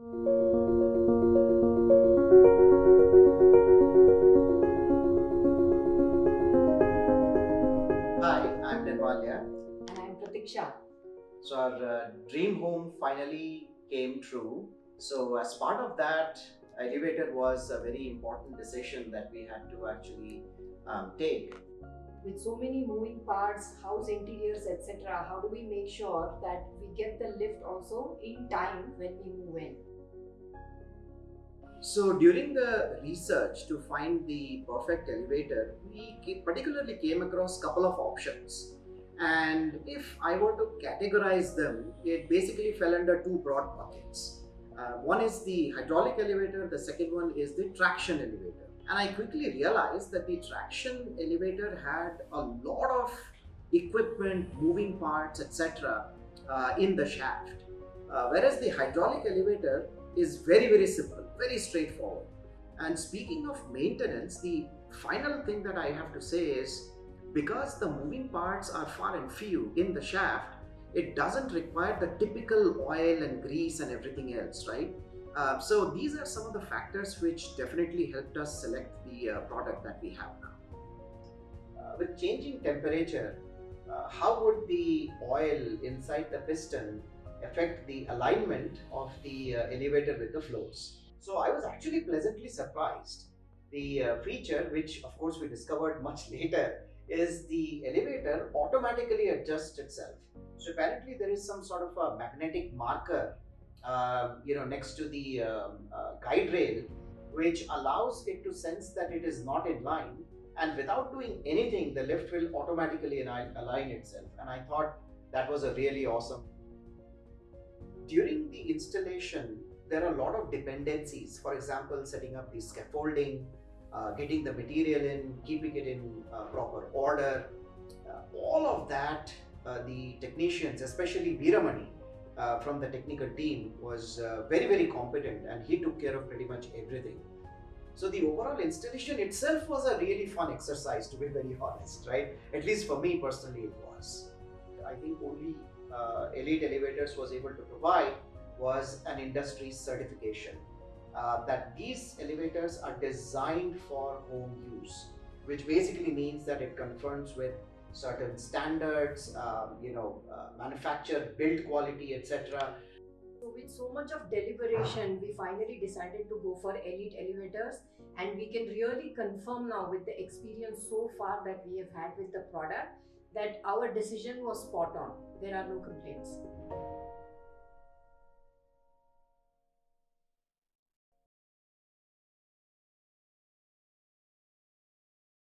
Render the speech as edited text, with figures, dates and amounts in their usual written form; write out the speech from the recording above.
Hi, I'm Nirmalya. And I'm Pratiksha. So our dream home finally came true. So as part of that, elevator was a very important decision that we had to actually take. With so many moving parts, house interiors, etc., how do we make sure that we get the lift also in time when we move in? So during the research to find the perfect elevator, particularly came across a couple of options. And if I were to categorize them, it basically fell under two broad buckets. One is the hydraulic elevator, the second one is the traction elevator. And I quickly realized that the traction elevator had a lot of equipment, moving parts, etc., in the shaft. Whereas the hydraulic elevator is very simple, very straightforward. And speaking of maintenance, the final thing that I have to say is, because the moving parts are far and few in the shaft, it doesn't require the typical oil and grease and everything else, right? So these are some of the factors which definitely helped us select the product that we have now. With changing temperature, how would the oil inside the piston affect the alignment of the elevator with the floors? So I was actually pleasantly surprised. The feature, which of course we discovered much later, is the elevator automatically adjusts itself. So apparently there is some sort of a magnetic marker, next to the guide rail, which allows it to sense that it is not in line, and without doing anything, the lift will automatically align itself. And I thought that was a really awesome. During the installation, there are a lot of dependencies. For example, setting up the scaffolding, getting the material in, keeping it in proper order. All of that, the technicians, especially Veeramani from the technical team, was very competent, and he took care of pretty much everything. So the overall installation itself was a really fun exercise, to be very honest, right? At least for me personally, it was. I think only Elite Elevators was able to provide was an industry certification that these elevators are designed for home use, which basically means that it confirms with certain standards, manufacture, build quality, etc. So, with so much of deliberation, we finally decided to go for Elite Elevators, and we can really confirm now with the experience so far that we have had with the product that our decision was spot on. There are no complaints.